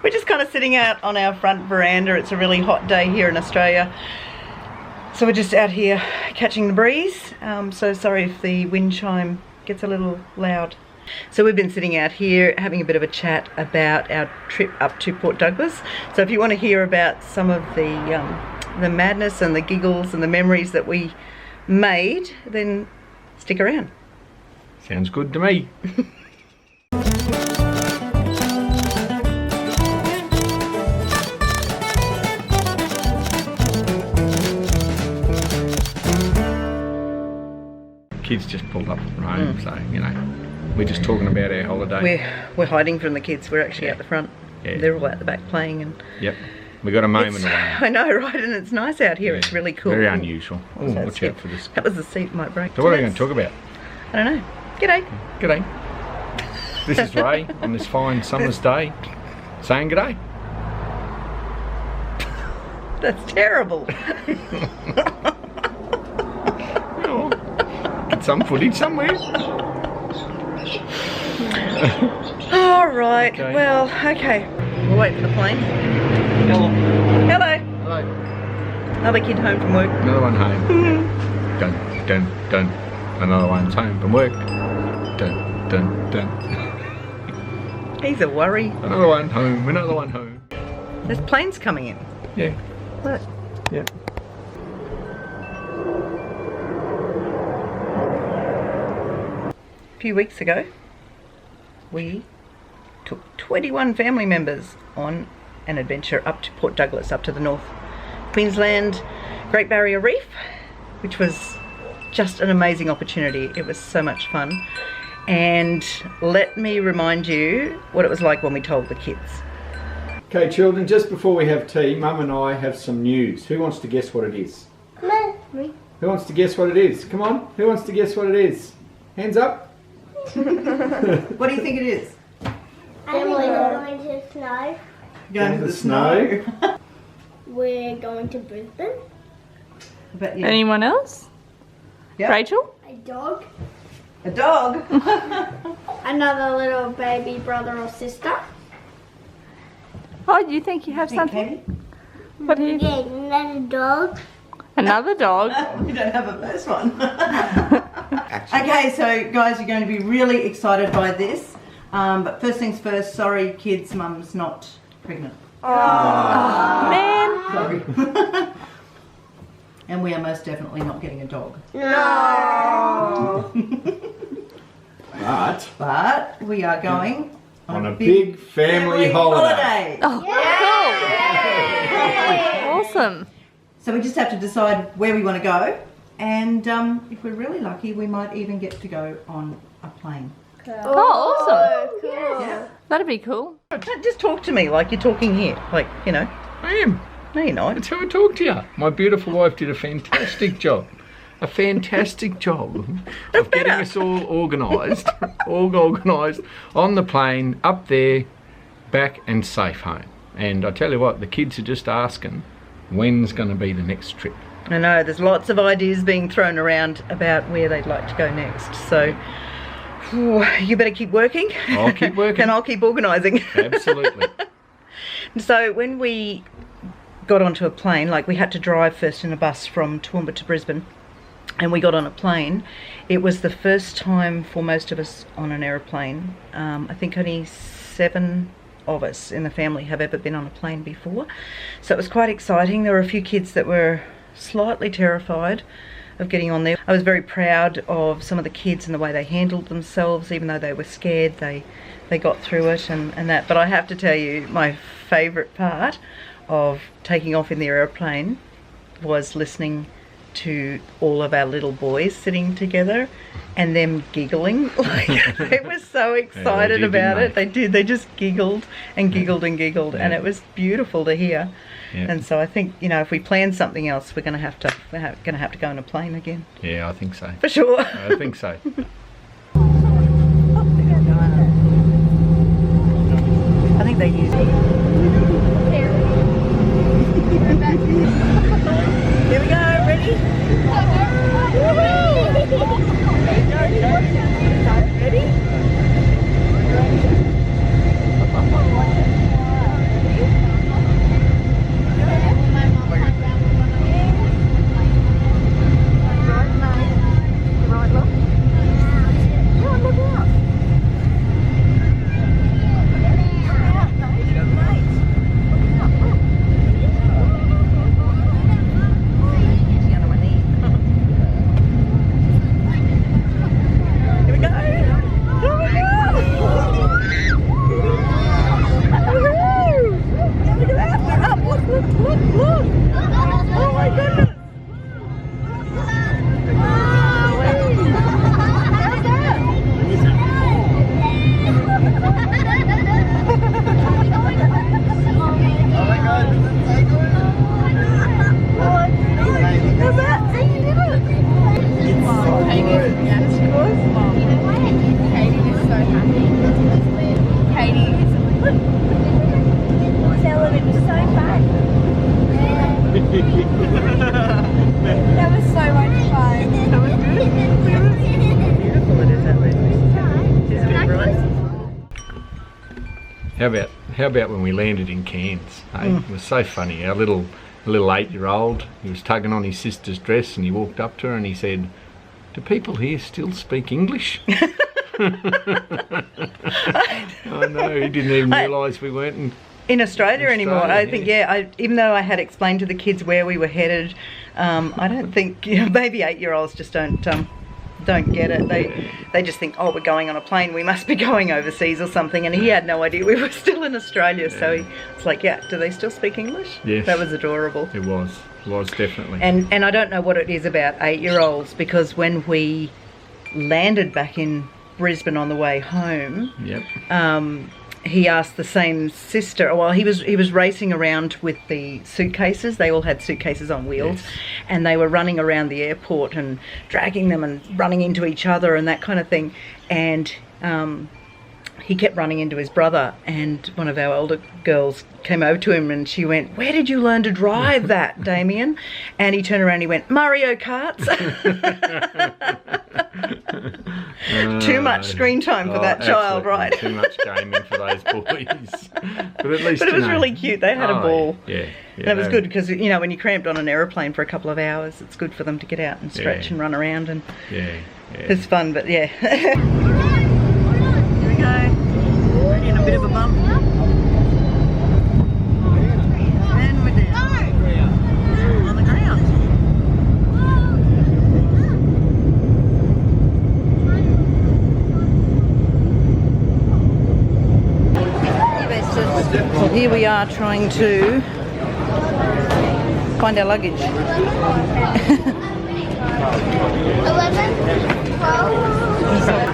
We're just kind of sitting out on our front veranda. It's a really hot day here in Australia. So we're just out here catching the breeze. So sorry if the wind chime gets a little loud. So we've been sitting out here having a bit of a chat about our trip up to Port Douglas. So if you want to hear about some of the madness and the giggles and the memories that we made, then stick around. Sounds good to me. Kids just pulled up from home, so you know, we're just talking about our holiday. We're hiding from the kids. We're actually out the front. Yeah. They're all out the back playing, and yep, we got a moment away. I know, right? And it's nice out here. Yeah, it's really cool. Very unusual. Oh, watch out for this. That was the seat might break. So what are we going to talk about? I don't know. G'day. G'day. This is Ray on this fine summer's day, saying g'day. That's terrible. Oh, get some footage somewhere. All right. Okay. Well, okay. We'll wait for the plane. Hello. Hello. Hello. Another kid home from work. Another one home. Dun, dun, dun. Another one's home from work. Dun, dun, dun. He's a worry. Another one home. Another one home. There's planes coming in. Yeah. Look. Yeah. A few weeks ago, we took 21 family members on an adventure up to Port Douglas, up to the north. Queensland, Great Barrier Reef, which was just an amazing opportunity. It was so much fun. And let me remind you what it was like when we told the kids. Okay, children, just before we have tea, Mum and I have some news. Who wants to guess what it is? Me. Who wants to guess what it is? Come on, who wants to guess what it is? Hands up. What do you think it is? I think we're going to snow. Going to the snow. We're going to Brisbane. But yeah. Anyone else? Yep. Rachel? A dog. A dog. Another little baby brother or sister. Oh, you think you have something? What do you? Yeah, another dog. Another dog. You don't have a first one. Okay, so guys, you're going to be really excited by this. But first things first, sorry kids, Mum's not pregnant. Oh, man. Sorry. And we are most definitely not getting a dog. No. But we are going on a big family holiday. Oh, cool. Awesome. So we just have to decide where we want to go. And if we're really lucky, we might even get to go on a plane. Oh, awesome. Cool. Yeah. That'd be cool. Just talk to me like you're talking here. Like, you know. I am. No, you're not. That's how I talk to you. My beautiful wife did a fantastic job. A fantastic job of getting us all organised, on the plane, up there, back and safe home. And I tell you what, the kids are just asking, when's going to be the next trip? I know, there's lots of ideas being thrown around about where they'd like to go next. So, you better keep working. I'll keep working. And I'll keep organising. Absolutely. So when we got onto a plane, like we had to drive first in a bus from Toowoomba to Brisbane, and we got on a plane. It was the first time for most of us on an aeroplane. I think only 7 of us in the family have ever been on a plane before. So it was quite exciting. There were a few kids that were slightly terrified of getting on there. I was very proud of some of the kids and the way they handled themselves. Even though they were scared, they got through it and that. But I have to tell you, my favourite part of taking off in the aeroplane was listening to all of our little boys sitting together and them giggling. Like, they were so excited about it. They did. They just giggled and giggled and giggled, and it was beautiful to hear. Yeah. And so I think, you know, if we plan something else, we're going to have to go on a plane again. Yeah, I think so. For sure. I think so. I think they use it. Here we go, ready? Ready? How about when we landed in Cairns? Hey? It was so funny. Our little 8-year-old, he was tugging on his sister's dress, and he walked up to her and he said, "Do people here still speak English?" I know, he didn't even realise we weren't in Australia anymore. I think, yeah. Even though I had explained to the kids where we were headed, I don't think, maybe 8-year-olds just don't get it. They just think, oh, we're going on a plane, we must be going overseas or something, and he had no idea we were still in Australia. So it's like, yeah, do they still speak English? Yes. That was adorable. It was definitely. And I don't know what it is about 8-year-olds, because when we landed back in Brisbane on the way home, Yep. He asked the same sister, well, he was racing around with the suitcases. They all had suitcases on wheels, Yes. and they were running around the airport and dragging them and running into each other and that kind of thing. And he kept running into his brother, and one of our older girls came over to him and she went, "Where did you learn to drive that, Damien?" And he turned around and he went, "Mario Karts." Too much screen time for that child, absolutely. right? Too much gaming for those boys. But at least, But it was really cute. They had a ball. Yeah. And it was good because, when you're cramped on an aeroplane for a couple of hours, it's good for them to get out and stretch and run around, and it's fun. But yeah. Here we go. We're in a bit of a bump. And we're down. On the ground. Well, here we are trying to find our luggage. 11, 12.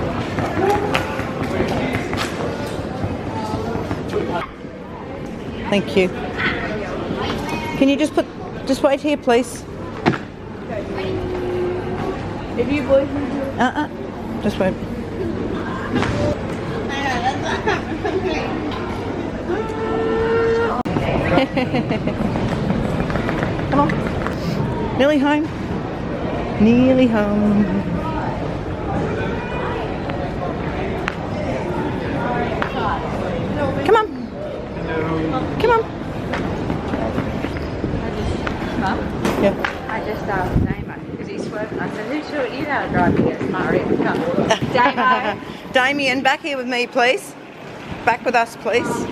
Thank you. Can you just wait here, please? If you boys Just wait. Come on. Nearly home. Nearly home. Come on. Come on. Mum, Yeah. I just asked Damo because he's swerving. I said, "Who's sure you know how to drive against Mario Kart?" Damo. Damien, back here with me, please. Back with us, please.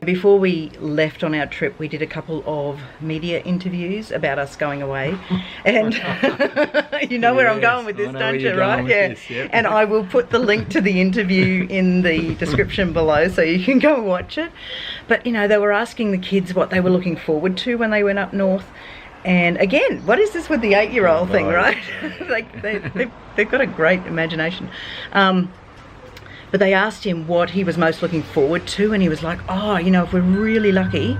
Before we left on our trip, we did a couple of media interviews about us going away, and you know where I'm going with this, don't you? Right? Yeah. And I will put the link to the interview in the description below, so you can go and watch it. But they were asking the kids what they were looking forward to when they went up north. And again, what is this with the 8-year-old thing, right? Like they've got a great imagination. But they asked him what he was most looking forward to, and he was like, "Oh, if we're really lucky,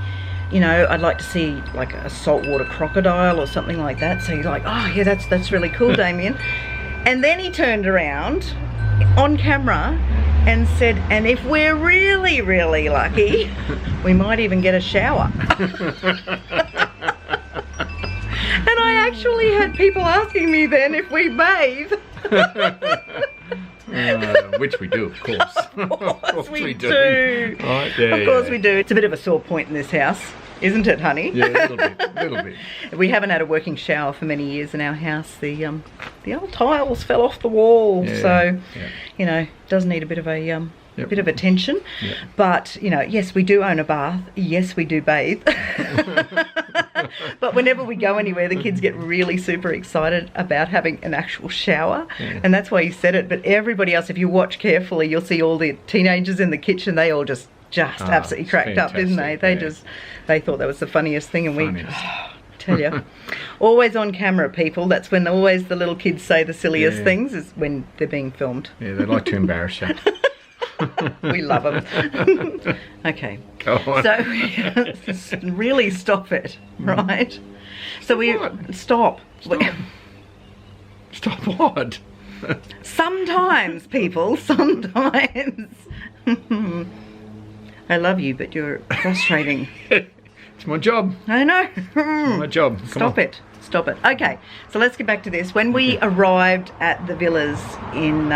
I'd like to see like a saltwater crocodile or something like that." So he's like, "Oh yeah, that's really cool, Damien." And then he turned around on camera and said, "And if we're really, really lucky, we might even get a shower." And I actually had people asking me then if we bathe. Which we do, of course. Of course we do. Right, yeah, of course we do. It's a bit of a sore point in this house, isn't it, honey? Yeah, a little bit. We haven't had a working shower for many years in our house. The old tiles fell off the wall, so it does need a bit of a bit of attention. Yep. But yes, we do own a bath. Yes, we do bathe. But whenever we go anywhere, the kids get really super excited about having an actual shower, and that's why he said it. But everybody else, if you watch carefully, you'll see all the teenagers in the kitchen. They all just absolutely cracked up, didn't they? They thought that was the funniest thing, and we tell you, always on camera, people. That's when always the little kids say the silliest things, is when they're being filmed. Yeah, they like to embarrass you. We love them. Okay. Go on. So really stop it, right? So stop. Stop what? Sometimes, people. Sometimes. I love you, but you're frustrating. It's my job. I know. It's my job. Come Stop on. it. Stop it. Okay, so let's get back to this. When we arrived at the villas in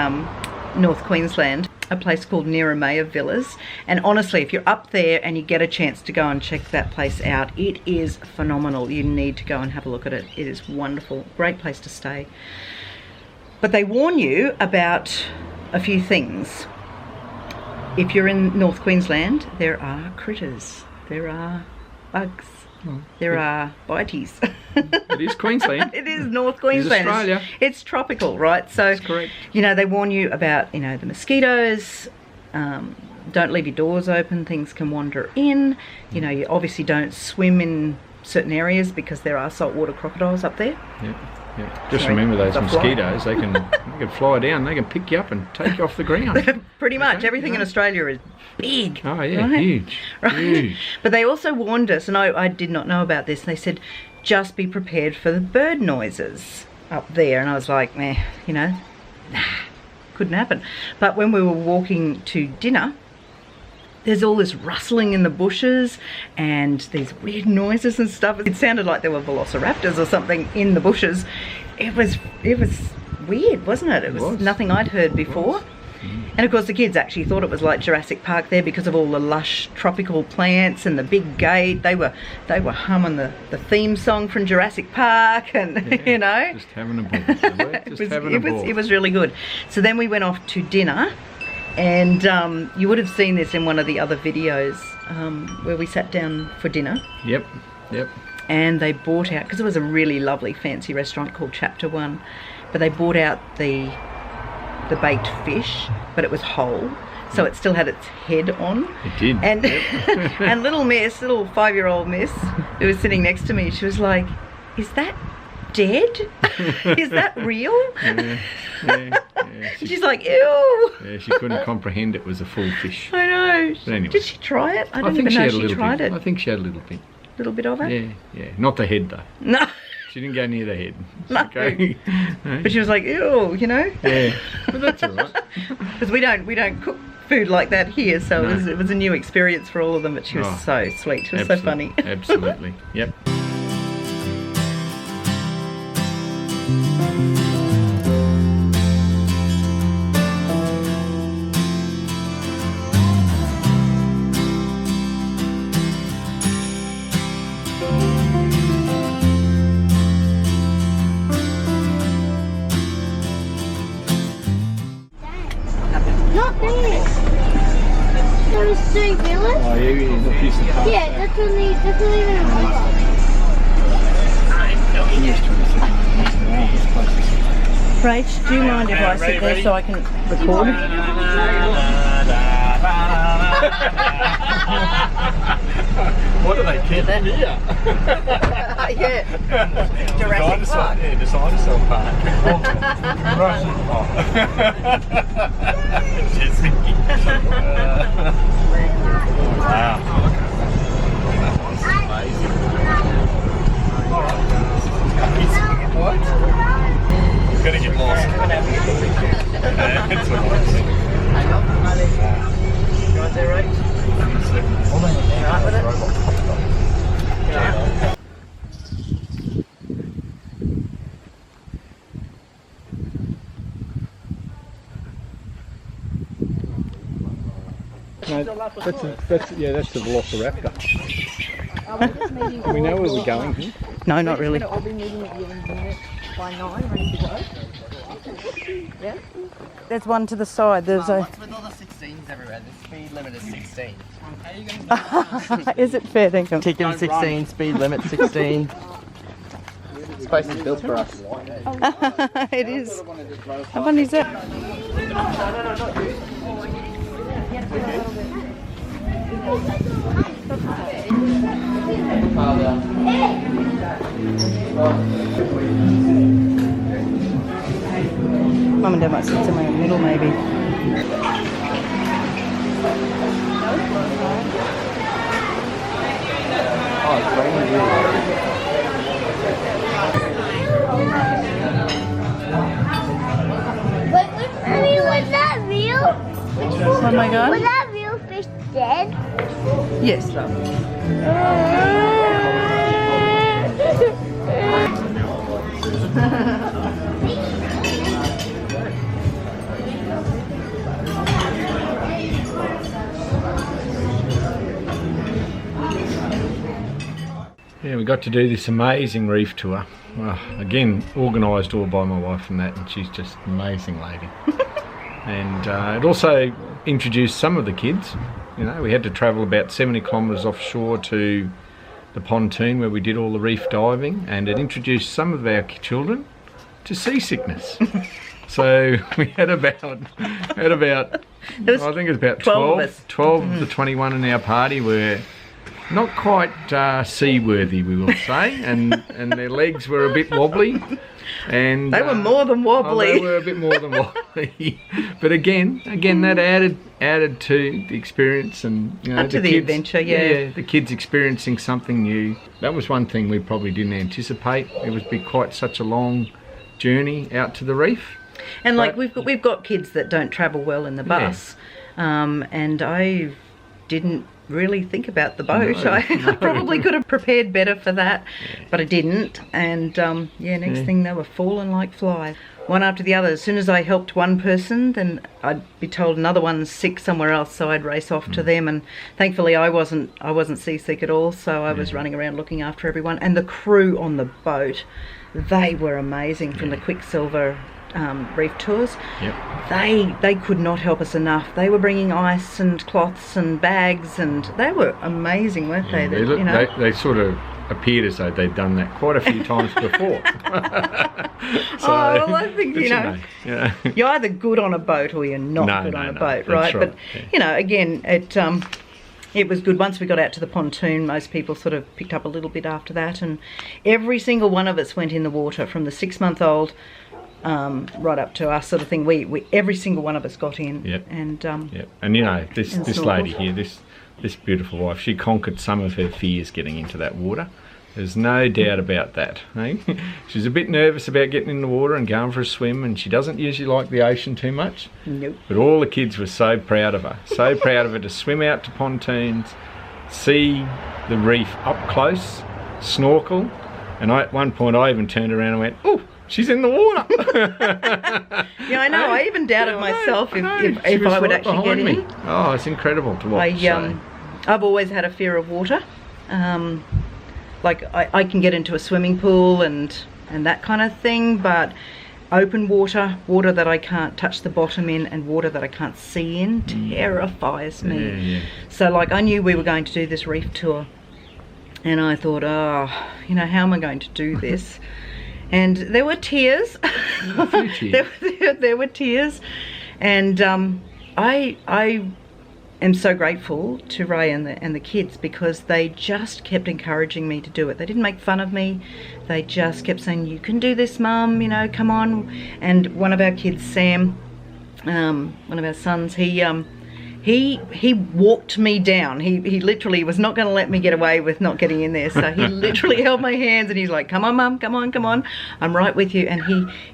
North Queensland, a place called Neramea Villas, and honestly, if you're up there and you get a chance to go and check that place out, it is phenomenal. You need to go and have a look at it. It is wonderful, great place to stay. But they warn you about a few things. If you're in North Queensland, there are critters, there are bugs, there are bites. It is Queensland. It is North Queensland. It is Australia. It's tropical, right? So, That's correct. you know, they warn you about, you know, the mosquitoes. Don't leave your doors open. Things can wander in. You know, you obviously don't swim in certain areas because there are saltwater crocodiles up there. Yeah. Just Sorry, remember those it's a fly. mosquitoes. They can fly down. They can pick you up and take you off the ground. Pretty much. Okay, Everything in Australia is big. Oh yeah, right? huge, Right. huge. But they also warned us, and I did not know about this, and they said, just be prepared for the bird noises up there. And I was like, meh, you know, nah, couldn't happen. But when we were walking to dinner, there's all this rustling in the bushes and these weird noises and stuff. It sounded like there were velociraptors or something in the bushes. It was weird, wasn't it? It was nothing I'd heard before. And of course the kids actually thought it was like Jurassic Park there because of all the lush tropical plants and the big gate. They were humming the theme song from Jurassic Park, and you know, Just having a ball. it was really good. So then we went off to dinner, and you would have seen this in one of the other videos where we sat down for dinner. Yep. And they brought out, because it was a really lovely fancy restaurant called Ch7, but they brought out the baked fish, but it was whole, so it still had its head on. It did. And and little 5-year-old miss who was sitting next to me, she was like, "Is that dead? Is that real?" Yeah. She's like, "Ew." Yeah, she couldn't comprehend it was a full fish. I know. But anyway. Did she try it? I didn't think even know had a she little tried bit. it. I think she had a little bit. A little bit of it? Yeah. Not the head though. No. She didn't go near the head. No. Okay. No. But she was like, "Ew," you know? Yeah. But that's all right. Because we don't cook food like that here, so No. it was a new experience for all of them, but she was Oh, so sweet. She was so funny. Absolutely. Yep. Not there. There was Sea Village. Oh, yeah, the piece of past. Yeah, that's only even a river. Rach, do you mind if I sit there so I can record? What do they keep in here? Yeah. Jurassic Park. Yeah, the dinosaur park. Wow. What? It's gonna get lost. It's amazing. You want that, Rach? Alright with it? Yeah. No, that's the Velociraptor. Do we know where we're going here? No, not really. We'll be meeting at the end minute by 9, ready to go. Yeah? There's one to the side. There's a. What's with all the 16s everywhere? The speed limit is 16. Is it fair dinkum? Ticket 16, speed limit 16. This place is built for us. It is. How fun is that? Mum and Dad might sit somewhere in the middle, maybe. Oh, it's raining here. Was that real? Oh my God. Was that real fish dead? Yes, love. Yeah, we got to do this amazing reef tour. Again, organised all by my wife and that, and she's just an amazing lady. And it also introduced some of the kids. You know, we had to travel about 70 kilometres offshore to the pontoon where we did all the reef diving, and it introduced some of our children to seasickness. So we had about I think it was about 12 of the 21 in our party were not quite seaworthy, we will say, and their legs were a bit wobbly. And they were more than wobbly. They were a bit more than wobbly. But again, that added to the experience, and you know, to the adventure. Yeah, the kids experiencing something new. That was one thing we probably didn't anticipate. It would be quite such a long journey out to the reef. And like we've got kids that don't travel well in the bus, and I didn't really think about the boat. No. I probably could have prepared better for that, but I didn't. And next thing they were falling like flies, one after the other. As soon as I helped one person, then I'd be told another one's sick somewhere else, so I'd race off to them. And thankfully I wasn't seasick at all, so I was running around looking after everyone. And the crew on the boat, they were amazing. From the Quicksilver reef tours, they could not help us enough. They were bringing ice and cloths and bags, and they were amazing, weren't they? They sort of appeared as though they'd done that quite a few times before. Well, I think you're either good on a boat or you're not good on a boat, right? But you know, again, it was good. Once we got out to the pontoon, most people sort of picked up a little bit after that, and every single one of us went in the water, from the 6-month-old right up to us, sort of thing. We every single one of us got in. And you know, this lady here, this beautiful wife, she conquered some of her fears getting into that water. There's no doubt about that. Eh? She's a bit nervous about getting in the water and going for a swim, and she doesn't usually like the ocean too much. Nope. But all the kids were so proud of her, to swim out to pontoons, see the reef up close, snorkel, and at one point I even turned around and went, "Oh, she's in the water." Yeah, I know. I even doubted myself if I would actually get in. Oh, it's incredible to watch. I've always had a fear of water. Like I can get into a swimming pool and that kind of thing, but open water that I can't touch the bottom in, and water that I can't see in, terrifies me. So like, I knew we were going to do this reef tour, and I thought, how am I going to do this? And there were tears. A few tears. there were tears, and I am so grateful to Ray and the kids, because they just kept encouraging me to do it. They didn't make fun of me. They just kept saying, "You can do this, Mum, you know, come on." And one of our kids, Sam, one of our sons, he walked me down. He literally was not going to let me get away with not getting in there. So he literally held my hands and he's like, "Come on, Mum, come on. I'm right with you." And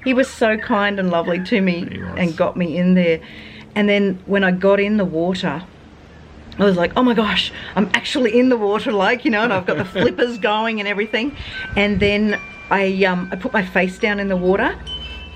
he was so kind and lovely to me and got me in there. And then when I got in the water, I was like, "Oh my gosh, I'm actually in the water," like, you know, and I've got the flippers going and everything. And then I put my face down in the water,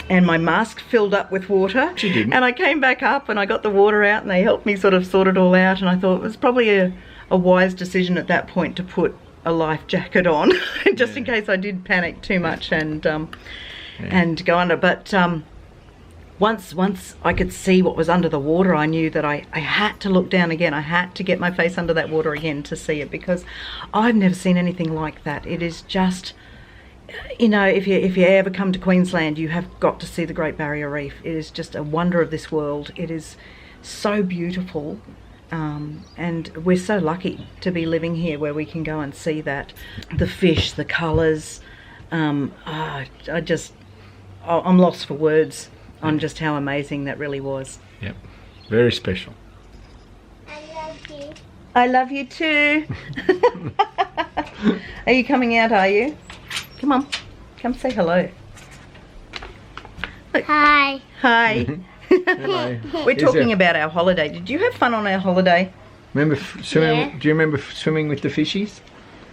and my mask filled up with water. She didn't. And I came back up and I got the water out, and they helped me sort of sort it all out. And I thought it was probably a wise decision at that point to put a life jacket on, just in case I did panic too much and go under. But once I could see what was under the water, I knew that I had to look down again. I had to get my face under that water again to see it, because I've never seen anything like that. It is just, you know, if you ever come to Queensland, you have got to see the Great Barrier Reef. It is just a wonder of this world. It is so beautiful, and we're so lucky to be living here where we can go and see that. The fish, the colours, I'm lost for words on just how amazing that really was. Yep, very special. I love you. I love you too. Are you coming out, are you? Come on, come say hello. Look. Hi. Hi. Hello. We're talking about our holiday. Did you have fun on our holiday? Remember swimming? Yeah. Do you remember swimming with the fishies?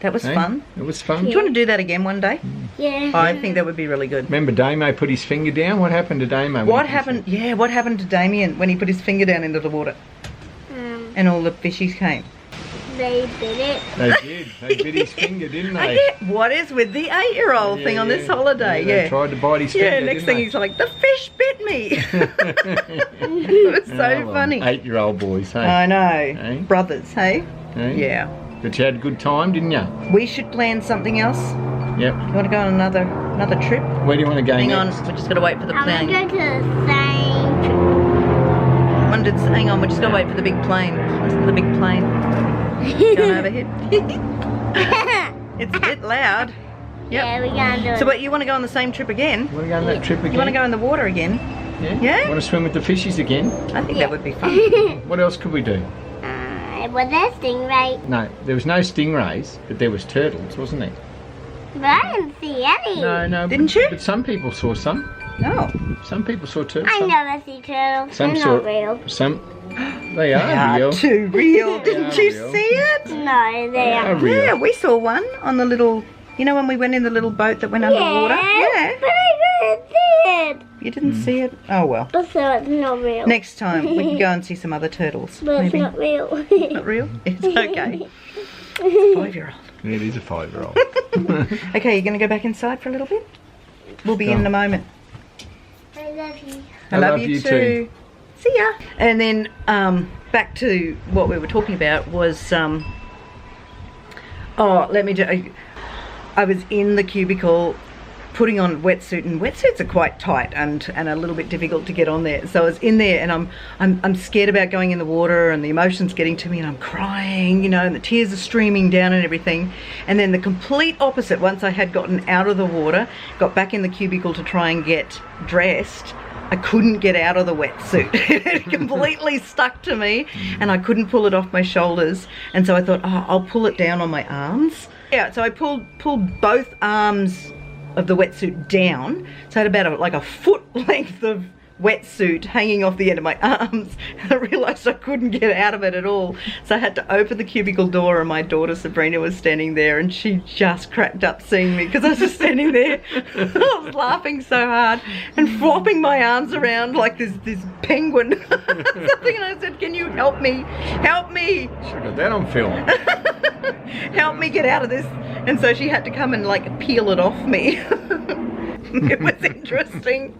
That was fun. It was fun. Do you want to do that again one day? Yeah. I think that would be really good. Remember Damo put his finger down? What happened to Damo? What happened? Yeah, what happened to Damien when he put his finger down into the water and all the fishies came? They did it. They did. They bit his finger, didn't they? What is with the 8-year-old thing on this holiday? They tried to bite his finger. Yeah, next thing he's like, the fish bit me. It was so funny. 8-year-old boys, hey? I know. Hey? Brothers, hey? Hey? Yeah. But you had a good time, didn't you? We should plan something else. Yep. You want to go on another trip? Where do you want to go Hang next? on, we just got to wait for the I'm plane. gonna go to the same. Hang on, we just got to wait for the big plane. Listen to the big plane going overhead. It's a bit loud. Yeah, we're gonna do it. So, what, you want to go on the same trip again? You want to go on that trip again? You want to go in the water again? Yeah? Yeah? Want to swim with the fishies again? I think that would be fun. What else could we do? Was there stingray? No, there was no stingrays, but there was turtles, wasn't there? But I didn't see any. No. Didn't you? But some people saw some. No. Some people saw turtles. I never see turtles. Some They're saw not real. Some. They are real. Too real. Didn't They you are real. see it? No, they are. real. Yeah, we saw one on the little, you know when we went in the little boat that went underwater? Yeah. But I couldn't see it. You didn't see it? Oh well. So it's not real. Next time we can go and see some other turtles. But Maybe. it's not real. Not real? It's okay. It's a 5-year-old. Yeah, it is a 5-year-old. Okay, you're going to go back inside for a little bit? We'll be in a moment. I love you. I love you too. See ya. And then back to what we were talking about was, I was in the cubicle putting on wetsuit, and wetsuits are quite tight and a little bit difficult to get on there. So I was in there, and I'm scared about going in the water, and the emotions getting to me, and I'm crying, you know, and the tears are streaming down and everything. And then the complete opposite, once I had gotten out of the water, got back in the cubicle to try and get dressed, I couldn't get out of the wetsuit. It completely stuck to me, and I couldn't pull it off my shoulders. And so I thought, oh, I'll pull it down on my arms. Yeah, so I pulled both arms of the wetsuit down, so I had about like a foot length of wetsuit hanging off the end of my arms, and I realised I couldn't get out of it at all. So I had to open the cubicle door, and my daughter Sabrina was standing there, and she just cracked up seeing me because I was just standing there. I was laughing so hard and flopping my arms around like this penguin. Something, and I said, "Can you help me? Help me! Should have got that on film. Help me get out of this." And so she had to come and like peel it off me. It was interesting.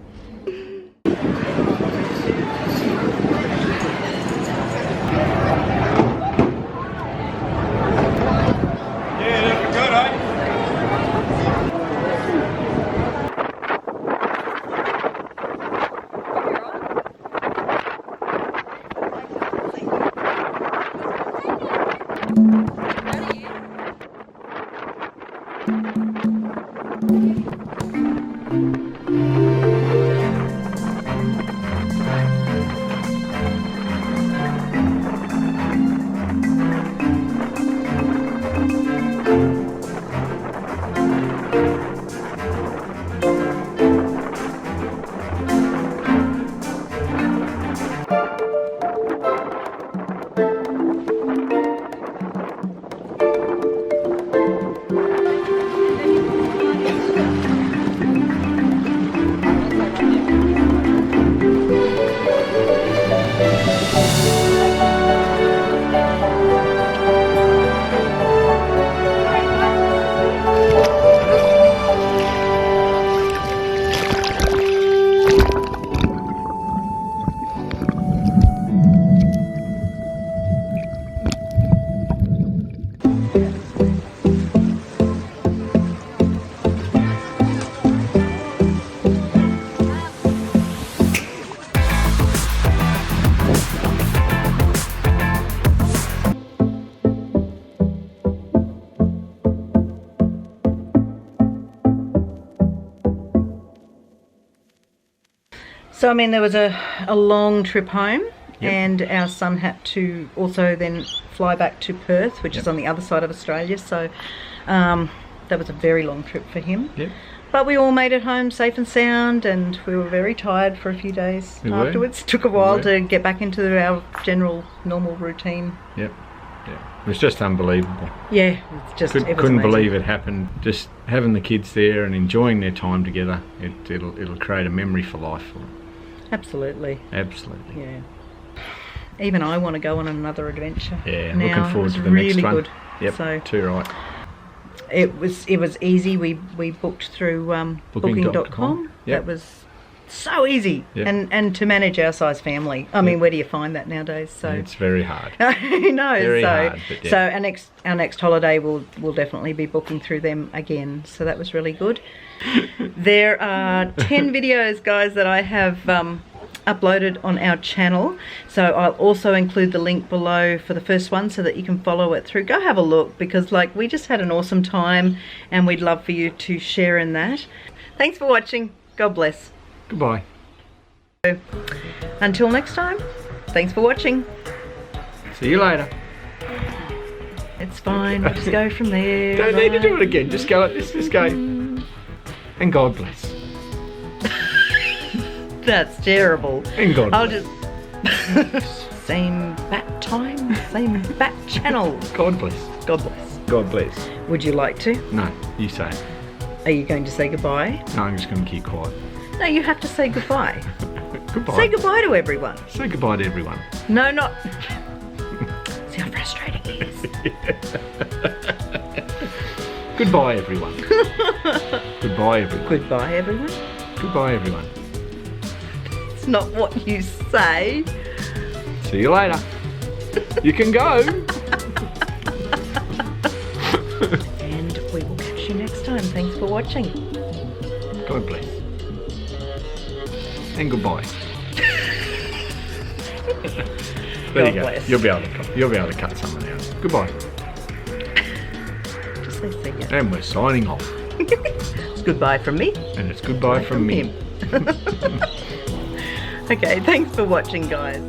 So I mean, there was a long trip home, and our son had to also then fly back to Perth, which is on the other side of Australia. So that was a very long trip for him. Yep. But we all made it home safe and sound, and we were very tired for a few days afterwards. Took a while to get back into our general normal routine. Yep. It was just unbelievable. Yeah, it's just it was Couldn't amazing. believe it happened. Just having the kids there and enjoying their time together. It'll create a memory for life for them. Absolutely. Absolutely. Yeah. even I want to go on another adventure. Yeah, now. looking forward to the really next one. Good. Yep, So too right. it was easy. We booked through booking.com. Yep. That was so easy. Yep. And to manage our size family. I mean, where do you find that nowadays? So It's very hard. I know. Very so hard, but yeah. so our next holiday we'll definitely be booking through them again. So that was really good. There are 10 videos, guys, that I have uploaded on our channel. So I'll also include the link below for the first one so that you can follow it through. Go have a look, because like we just had an awesome time and we'd love for you to share in that. Thanks for watching. God bless. Goodbye. Until next time, thanks for watching. See you later. It's fine, we'll just go from there. Don't need to do it again. Just go like this. Just go. And God bless. That's terrible. And God I'll bless. just same bat time, same bat channel. God bless. God bless. God bless. Would you like to? No, you say it. Are you going to say goodbye? No, I'm just going to keep quiet. No, you have to say goodbye. Goodbye. Say goodbye to everyone. Say goodbye to everyone. No, not. See how frustrating it is. Goodbye, everyone. Goodbye, everyone. Goodbye, everyone. Goodbye, everyone. It's not what you say. See you later. You can go. And we will catch you next time. Thanks for watching. God bless. And goodbye. There you go. bless. You'll be able to cut someone out. Goodbye. Just say see ya. And we're signing off. It's goodbye from me. And it's goodbye from me. him. Okay, thanks for watching, guys.